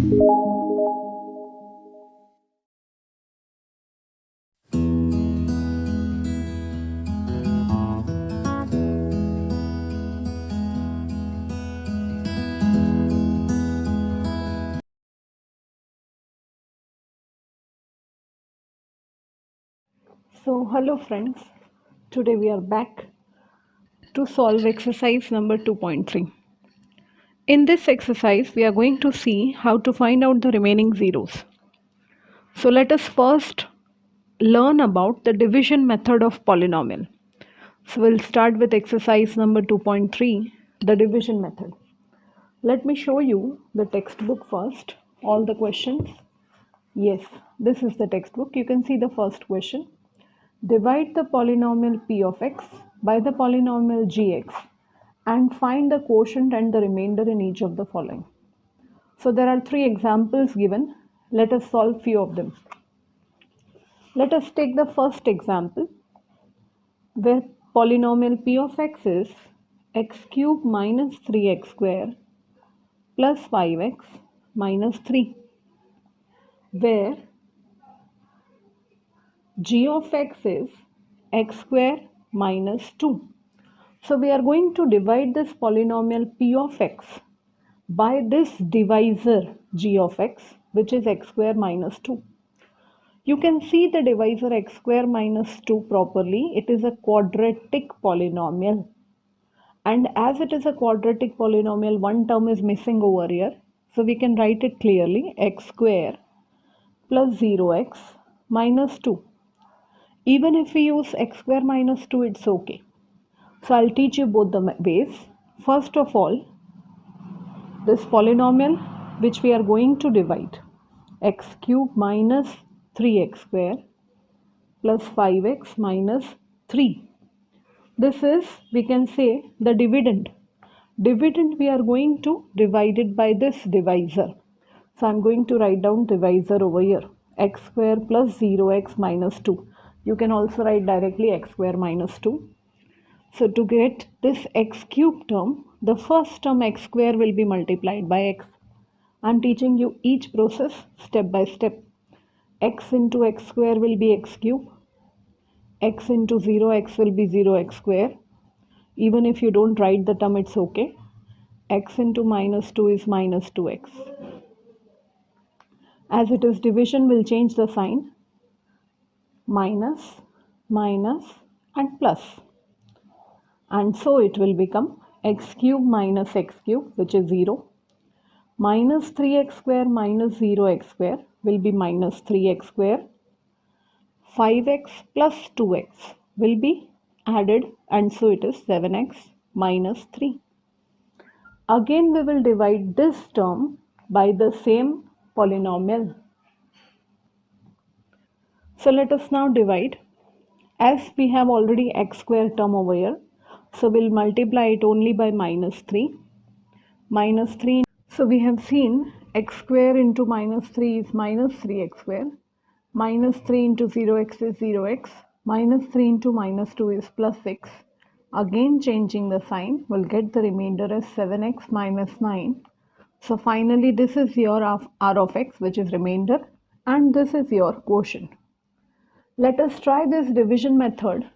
So hello friends, today we are back to solve exercise number 2.3. In this exercise we are going to see how to find out the remaining zeros. So let us first learn about the division method of polynomial. So we'll start with exercise number 2.3, the division method. Let me show you the textbook first, all the questions. Yes, this is the textbook. You can see the first question. Divide the polynomial p of x by the polynomial gx and find the quotient and the remainder in each of the following. So there are three examples given. Let us solve few of them. Let us take the first example where polynomial p of x is x cube minus 3x square plus 5x minus 3, where g of x is x square minus 2. So we are going to divide this polynomial p of x by this divisor g of x, which is x square minus 2. You can see the divisor x square minus 2 properly. It is a quadratic polynomial. And as it is a quadratic polynomial, one term is missing over here. So we can write it clearly, x square plus 0x minus 2. Even if we use x square minus 2, it's okay. So I'll teach you both the ways. First of all, this polynomial which we are going to divide, x cube minus 3x square plus 5x minus 3. This is, we can say, the dividend. Dividend we are going to divide it by this divisor. So I'm going to write down divisor over here, x square plus 0x minus 2. You can also write directly x square minus 2. So to get this x cube term, the first term x square will be multiplied by x. I'm teaching you each process step by step. X into x square will be x cube. X into 0x will be 0x square. Even if you don't write the term, it's okay. X into minus 2 is minus 2x. As it is division, we'll change the sign. Minus, minus and plus. And so it will become x cube minus x cube, which is 0. Minus 3x square minus 0x square will be minus 3x square. 5x plus 2x will be added, and so it is 7x minus 3. Again we will divide this term by the same polynomial. So let us now divide. As we have already x square term over here, so we'll multiply it only by minus 3. Minus 3. So we have seen x square into minus 3 is minus 3x square. Minus 3 into 0x is 0x. Minus 3 into minus 2 is plus 6. Again changing the sign, we'll get the remainder as 7x minus 9. So finally this is your r of x, which is remainder, and this is your quotient. Let us try this division method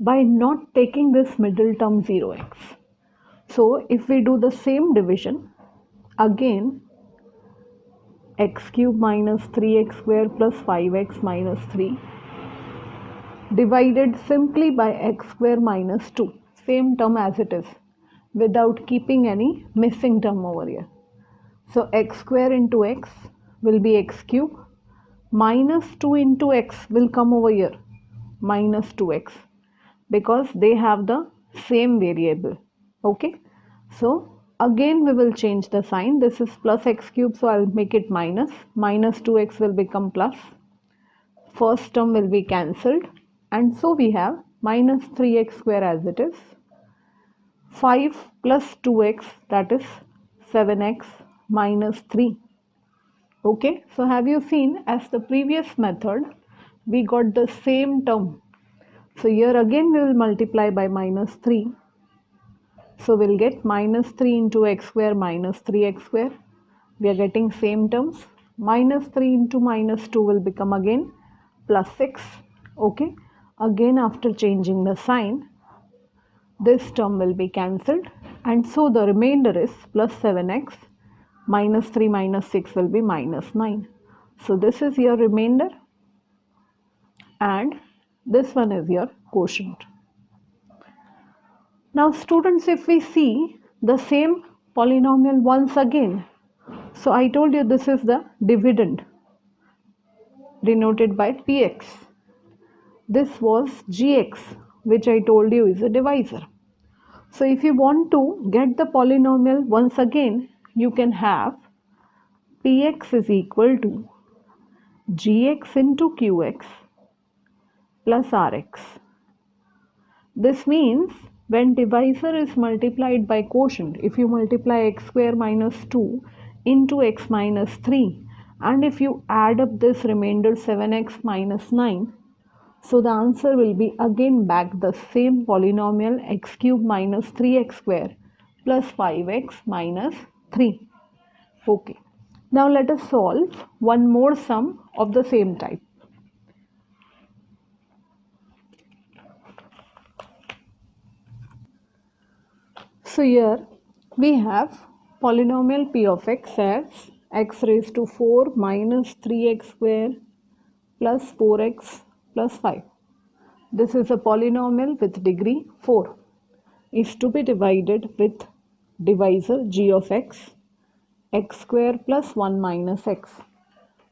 by not taking this middle term 0x. So if we do the same division, again x cube minus 3x square plus 5x minus 3 divided simply by x square minus 2, same term as it is, without keeping any missing term over here. So x square into x will be x cube, minus 2 into x will come over here, minus 2x, because they have the same variable. Okay, so again we will change the sign. This is plus x cube, so I'll make it minus. Minus 2x will become plus. First term will be cancelled, and so we have minus 3x square as it is. 5 plus 2x, that is 7x minus 3. Okay, so have you seen, as the previous method we got the same term. So here again we will multiply by minus 3. So we'll get minus 3 into x square minus 3x square. We are getting same terms. Minus 3 into minus 2 will become again plus 6. Okay. Again, after changing the sign, this term will be cancelled, and so the remainder is plus 7x. Minus 3 minus 6 will be minus 9. So this is your remainder, and this one is your quotient. Now students, if we see the same polynomial once again, so I told you this is the dividend denoted by px. This was gx, which I told you is a divisor. So if you want to get the polynomial once again, you can have px is equal to gx into qx plus rx. This means when divisor is multiplied by quotient, if you multiply x square minus 2 into x minus 3, and if you add up this remainder 7x minus 9, so the answer will be again back the same polynomial x cube minus 3x square plus 5x minus 3. Okay. Now let us solve one more sum of the same type. So here we have polynomial p of x as x raised to 4 minus 3x square plus 4x plus 5. This is a polynomial with degree 4, is to be divided with divisor g of x, x square plus 1 minus x.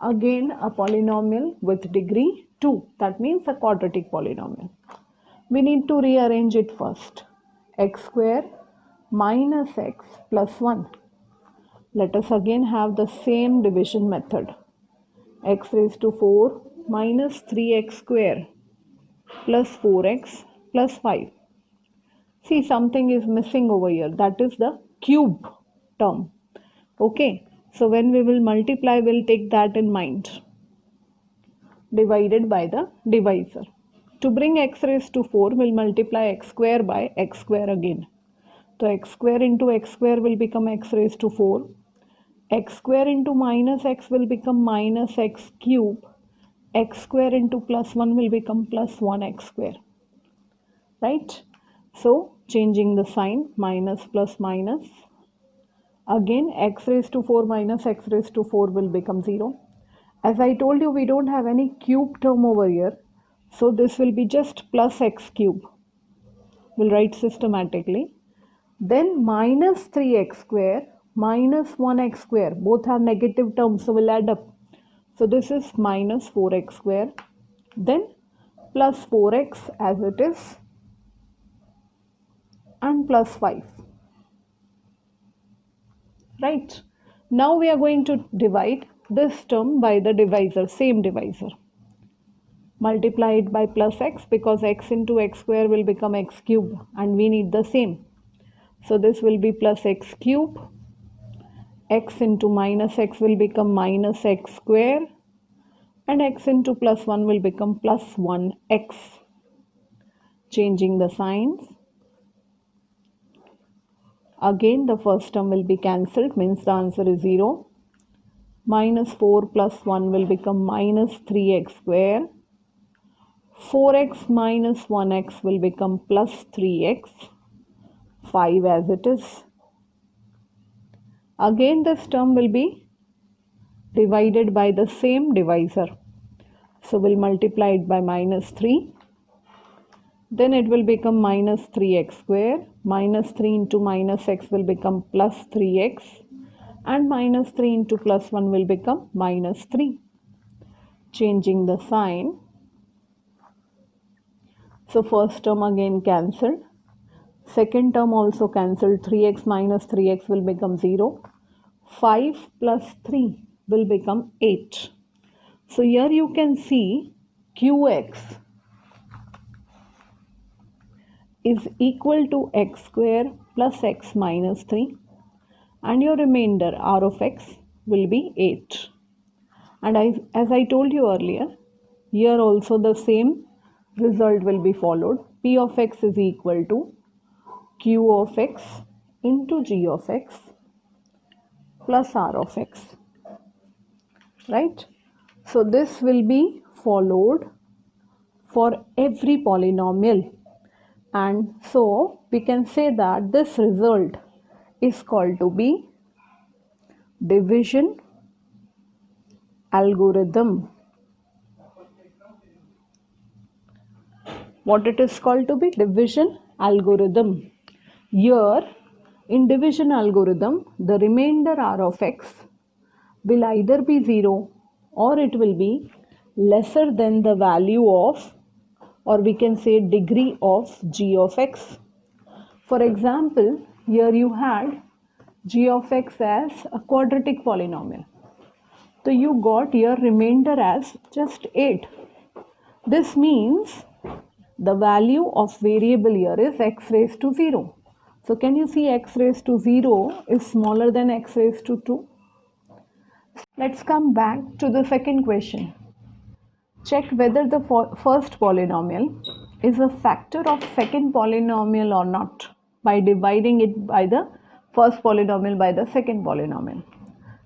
Again a polynomial with degree 2, that means a quadratic polynomial. We need to rearrange it first. X square minus x plus 1. Let us again have the same division method. X raised to 4 minus 3x square plus 4x plus 5. See, something is missing over here. That is the cube term. Okay. So when we will multiply, we'll take that in mind. Divided by the divisor. To bring x raised to 4, we'll multiply x square by x square again. So x square into x square will become x raised to 4. X square into minus x will become minus x cube. X square into plus 1 will become plus 1x square. Right? So changing the sign, minus plus minus. Again x raised to 4 minus x raised to 4 will become 0. As I told you, we don't have any cube term over here. So this will be just plus x cube. We'll write systematically. Then minus 3x square minus 1x square. Both are negative terms, so we'll add up. So this is minus 4x square. Then plus 4x as it is. And plus 5. Right. Now we are going to divide this term by the divisor, same divisor. Multiply it by plus x, because x into x square will become x cube and we need the same. So this will be plus x cube. X into minus x will become minus x square. And x into plus 1 will become plus 1x. Changing the signs. Again the first term will be cancelled, means the answer is 0. Minus 4 plus 1 will become minus 3x square. 4x minus 1x will become plus 3x. 5 as it is. Again this term will be divided by the same divisor. So we'll multiply it by minus 3. Then it will become minus 3x square. Minus 3 into minus x will become plus 3x. And minus 3 into plus 1 will become minus 3. Changing the sign. So first term again cancelled. Second term also cancelled. 3x minus 3x will become 0. 5 plus 3 will become 8. So here you can see qx is equal to x square plus x minus 3. And your remainder r of x will be 8. And as I told you earlier, here also the same result will be followed. P of x is equal to q of x into g of x plus r of x, right? So this will be followed for every polynomial, and so we can say that this result is called to be division algorithm. What it is called to be? Division algorithm. Here in division algorithm, the remainder r of x will either be 0 or it will be lesser than the value of, or we can say degree of, g of x. For example, here you had g of x as a quadratic polynomial. So you got your remainder as just 8. This means the value of variable here is x raised to 0. So can you see x raised to 0 is smaller than x raised to 2? Let's come back to the second question. Check whether the first polynomial is a factor of second polynomial or not by dividing it by the first polynomial by the second polynomial.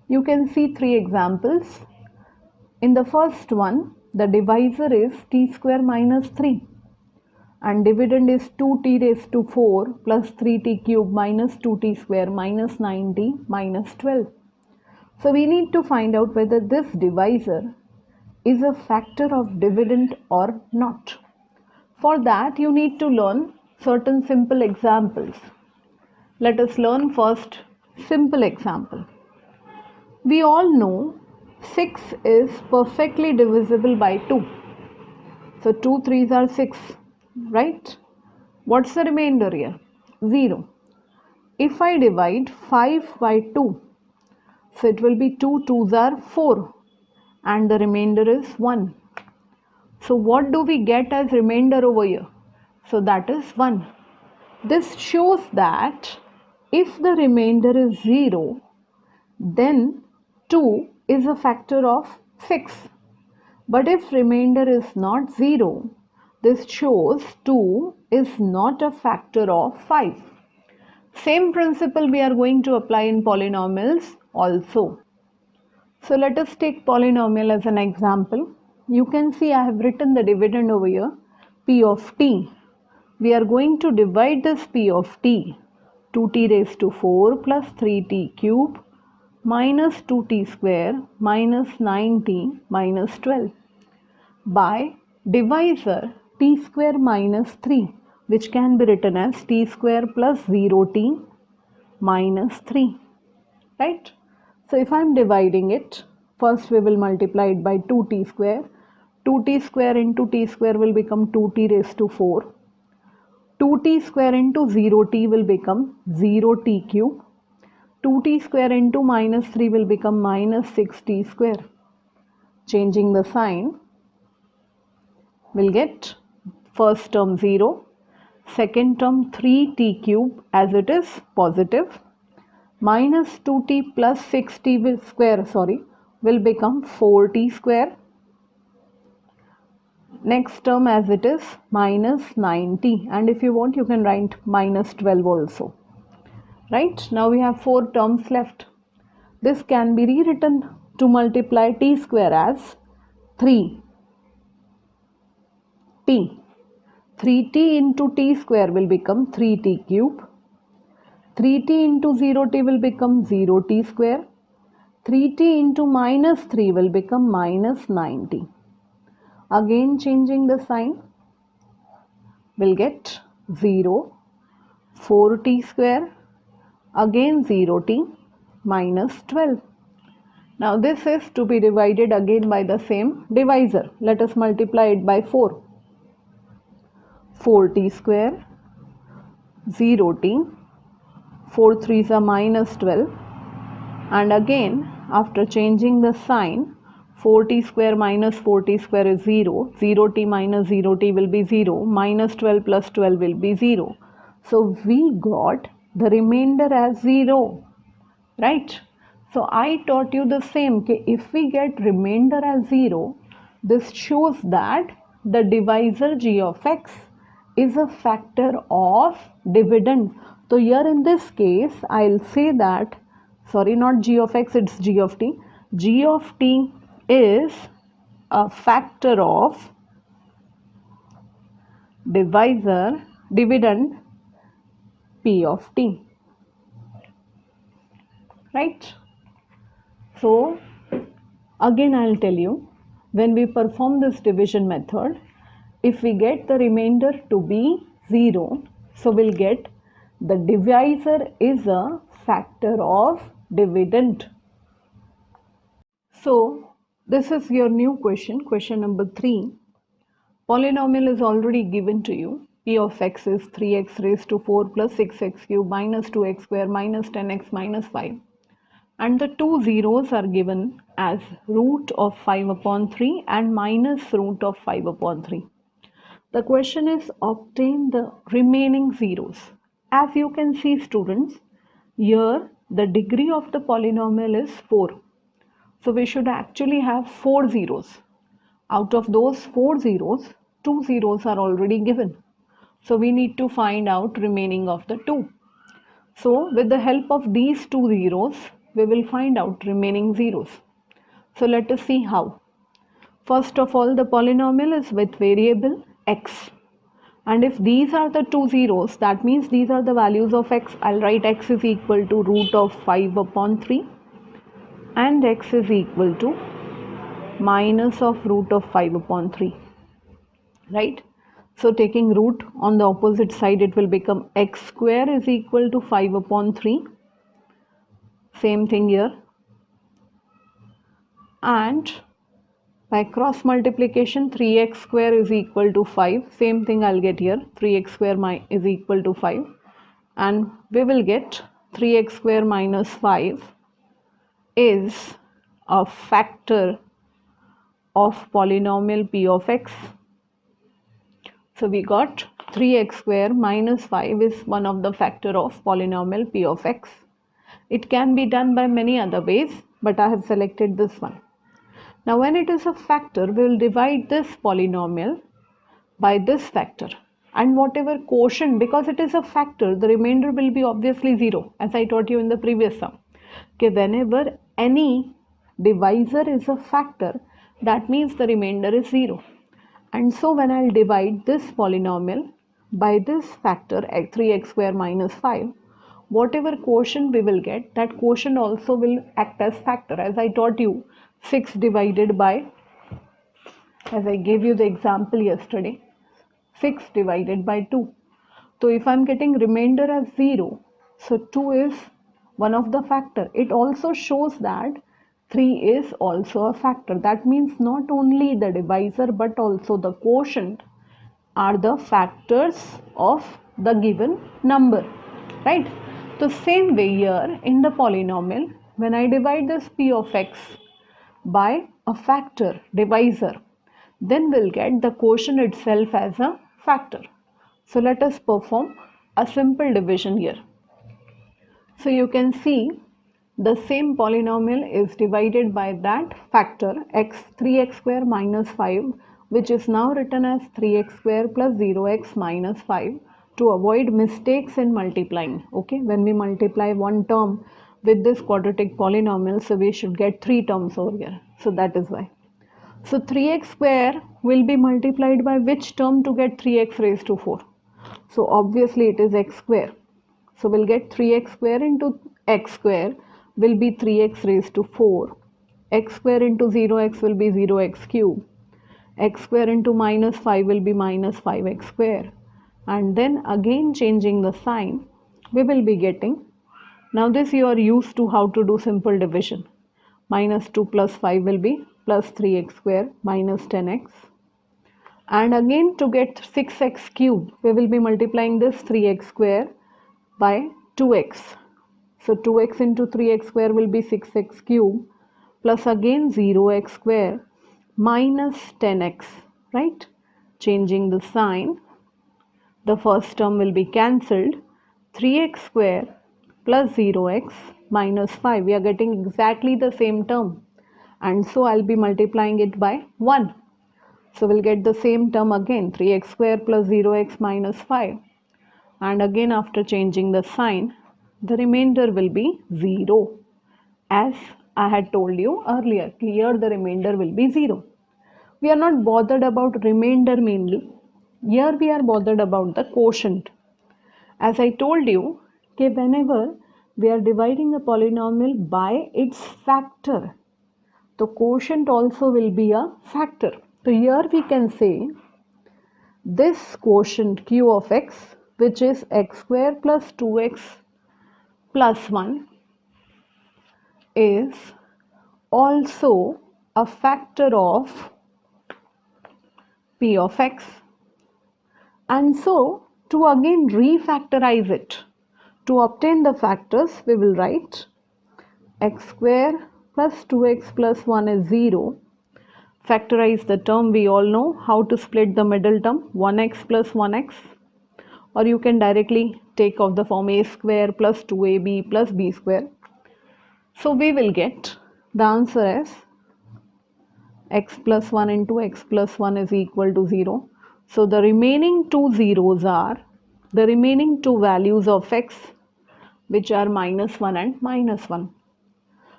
You can see 3 examples. In the first one, the divisor is t square minus 3 and dividend is 2t raised to 4 plus 3t cube minus 2t square minus 9t minus 12. So we need to find out whether this divisor is a factor of dividend or not. For that you need to learn certain simple examples. Let us learn first simple example. We all know 6 is perfectly divisible by 2. So 2 3s are 6, right? What's the remainder here? 0. If I divide 5 by 2, so it will be 2 2s are 4 and the remainder is 1. So what do we get as remainder over here? So that is 1. This shows that if the remainder is 0, then 2 is a factor of 6. But if remainder is not 0, this shows 2 is not a factor of 5. Same principle we are going to apply in polynomials also. So let us take polynomial as an example. You can see I have written the dividend over here, p of t. We are going to divide this p of t, 2t raised to 4 plus 3t cube minus 2t square minus 9t minus 12 by divisor t square minus 3, which can be written as t square plus 0t minus 3, right? So if I am dividing it, first we will multiply it by 2t square. 2t square into t square will become 2t raised to 4. 2t square into 0t will become 0t cube. 2t square into minus 3 will become minus 6t square. Changing the sign, we'll get first term 0, second term 3t cube as it is positive, minus 2t plus 6t square will become 4t square. Next term as it is minus 9t, and if you want you can write minus 12 also. Right, now we have 4 terms left. This can be rewritten to multiply t square as 3t. 3t into t square will become 3t cube. 3t into 0t will become 0t square. 3t into minus 3 will become minus 9t. Again changing the sign, we'll get 0, 4t square, again 0t minus 12. Now this is to be divided again by the same divisor. Let us multiply it by 4. 4t square, 0t, 4 3s are minus 12, and again after changing the sign, 4t square minus 4t square is 0, 0t minus 0t will be 0, minus 12 plus 12 will be 0. So we got the remainder as 0, right? So I taught you the same, if we get remainder as 0, this shows that the divisor g of x is a factor of dividend. So here in this case, I'll say that sorry, not g of x, it's g of t. G of t is a factor of dividend p of t, right? So again I'll tell you, when we perform this division method, if we get the remainder to be 0, so we'll get the divisor is a factor of dividend. So this is your new question, question number 3. Polynomial is already given to you. P of x is 3x raised to 4 plus 6x cube minus 2x square minus 10x minus 5. And the two zeros are given as root of 5 upon 3 and minus root of 5 upon 3. The question is obtain the remaining zeros. As you can see, students, here the degree of the polynomial is 4. So we should actually have 4 zeros. Out of those 4 zeros, 2 zeros are already given. So we need to find out remaining of the 2. So with the help of these 2 zeros, we will find out remaining zeros. So let us see how. First of all, the polynomial is with variable x. And if these are the 2 zeros, that means these are the values of x. I'll write x is equal to root of 5 upon 3 and x is equal to minus of root of 5 upon 3, right? So taking root on the opposite side, it will become x square is equal to 5 upon 3. Same thing here. And by cross multiplication, 3x square is equal to 5. Same thing I'll get here. 3x square is equal to 5. And we will get 3x square minus 5 is a factor of polynomial p of x. So we got 3x square minus 5 is one of the factor of polynomial p of x. It can be done by many other ways, but I have selected this one. Now when it is a factor, we will divide this polynomial by this factor. And whatever quotient, because it is a factor, the remainder will be obviously 0, as I taught you in the previous sum. Okay, whenever any divisor is a factor, that means the remainder is 0. And so when I'll divide this polynomial by this factor 3x square minus 5, whatever quotient we will get, that quotient also will act as factor. As I taught you, 6 divided by, as I gave you the example yesterday, 6 divided by 2. So if I'm getting remainder as 0, so 2 is one of the factor. It also shows that 3 is also a factor. That means not only the divisor but also the quotient are the factors of the given number, right? The same way here in the polynomial, when I divide this p of x by a factor divisor, then we'll get the quotient itself as a factor. So let us perform a simple division here. So you can see the same polynomial is divided by that factor x 3x square minus 5, which is now written as 3x square plus 0x minus 5 to avoid mistakes in multiplying. Okay, when we multiply one term with this quadratic polynomial, so we should get 3 terms over here. So that is why. So 3x square will be multiplied by which term to get 3x raised to 4? So obviously it is x square. So we'll get 3x square into x square will be 3x raised to 4. X square into 0x will be 0x cube. X square into minus 5 will be minus 5x square. And then again changing the sign, we will be getting, now this you are used to how to do simple division. Minus 2 plus 5 will be plus 3x square minus 10x. And again to get 6x cube, we will be multiplying this 3x square by 2x. So 2x into 3x square will be 6x cube plus again 0x square minus 10x, right? Changing the sign, the first term will be cancelled. 3x square plus 0x minus 5. We are getting exactly the same term. And so I'll be multiplying it by 1. So we'll get the same term again, 3x square plus 0x minus 5. And again after changing the sign, the remainder will be 0. As I had told you earlier, here the remainder will be 0. We are not bothered about remainder mainly. Here we are bothered about the quotient. As I told you, okay, whenever we are dividing a polynomial by its factor, the quotient also will be a factor. So here we can say this quotient q of x, which is x square plus 2x plus 1, is also a factor of p of x. And so to again refactorize it, to obtain the factors, we will write x square plus 2x plus 1 is 0. Factorize the term, we all know how to split the middle term, 1x plus 1x, or you can directly take of the form a square plus 2ab plus b square. So we will get the answer as x plus 1 into x plus 1 is equal to 0. So the remaining two zeros are the remaining two values of x, which are minus 1 and minus 1,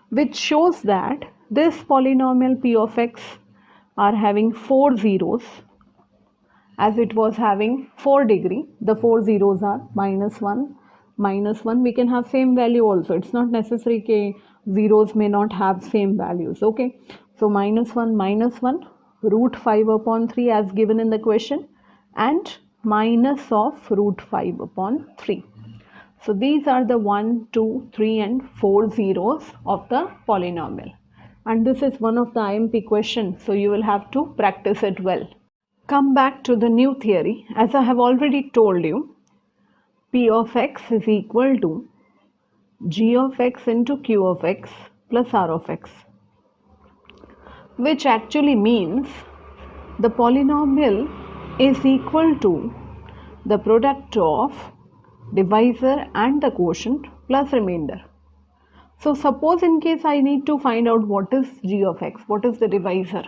which shows that this polynomial p of x are having 4 zeros. As it was having 4 degree, the 4 zeros are minus 1, minus 1. We can have same value also. It's not necessary that zeros may not have same values. Okay. So minus 1, root 5 upon 3 as given in the question, and minus of root 5 upon 3. So these are the 1, 2, 3 and 4 zeros of the polynomial. And this is one of the IMP questions. So you will have to practice it well. Come back to the new theory. As I have already told you, p of x is equal to g of x into q of x plus r of x, which actually means the polynomial is equal to the product of divisor and the quotient plus remainder. So suppose in case I need to find out what is g of x, what is the divisor.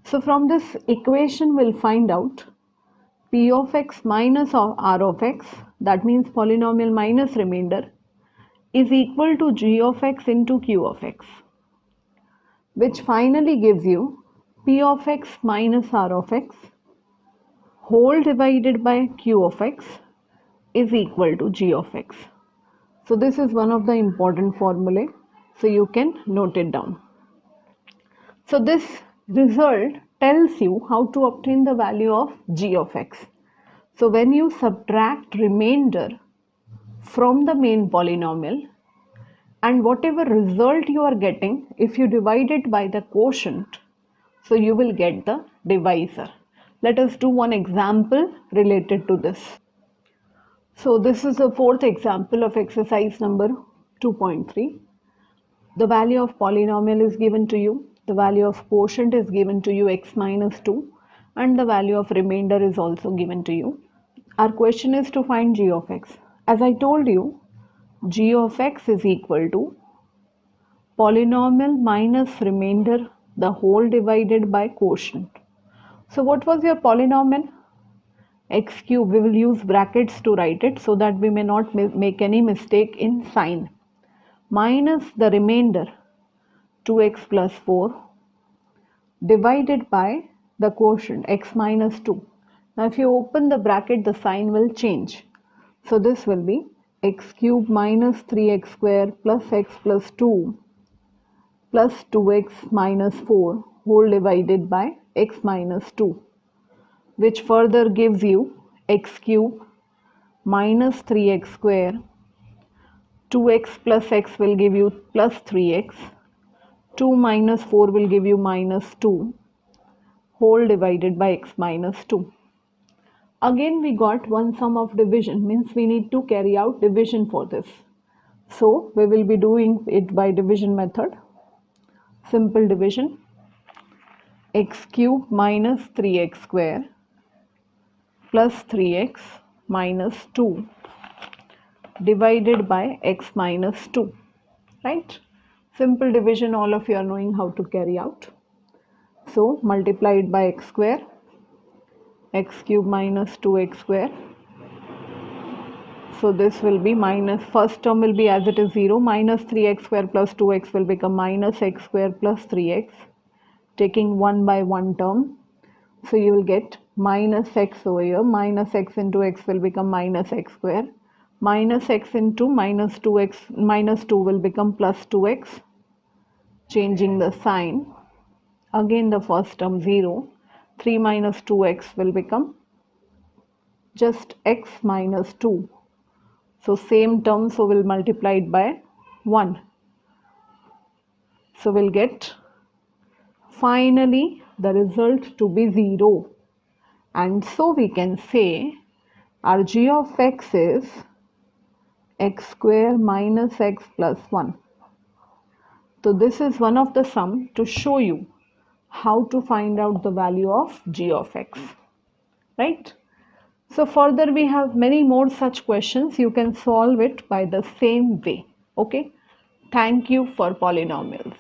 So from this equation we'll find out p of x minus r of x, that means polynomial minus remainder, is equal to g of x into q of x, which finally gives you p of x minus r of x whole divided by q of x is equal to g of x. So this is one of the important formulae, so you can note it down. So this result tells you how to obtain the value of g of x. So when you subtract remainder from the main polynomial, and whatever result you are getting, if you divide it by the quotient, so you will get the divisor. Let us do one example related to this. So this is the fourth example of exercise number 2.3. The value of polynomial is given to you. The value of quotient is given to you, x minus 2, and the value of remainder is also given to you. Our question is to find g of x. As I told you, g of x is equal to polynomial minus remainder, the whole divided by quotient. So what was your polynomial? X cube. We will use brackets to write it so that we may not make any mistake in sign. Minus the remainder 2x plus 4 divided by the quotient x minus 2. Now if you open the bracket, the sign will change. So this will be x cube minus 3x square plus x plus 2 plus 2x minus 4 whole divided by x minus 2, which further gives you x cube minus 3x square, 2x plus x will give you plus 3x, 2 minus 4 will give you minus 2 whole divided by x minus 2. Again we got one sum of division, means we need to carry out division for this. So we will be doing it by division method. Simple division. X cube minus 3x square plus 3x minus 2 divided by x minus 2, right? Simple division, all of you are knowing how to carry out. So multiplied by x square, x cube minus 2x square. So this will be minus, first term will be as it is 0, minus 3x square plus 2x will become minus x square plus 3x, taking 1 by 1 term. So you will get minus x over here, minus x into x will become minus x square, minus x into minus 2x, minus 2 will become plus 2x, changing the sign. Again the first term 0, 3 minus 2x will become just x minus 2. So same term, so we'll multiply it by 1. So we'll get finally the result to be 0. And so we can say our g of x is x square minus x plus 1. So this is one of the sum to show you how to find out the value of g of x, right? So further we have many more such questions. You can solve it by the same way. Okay. Thank you for polynomials.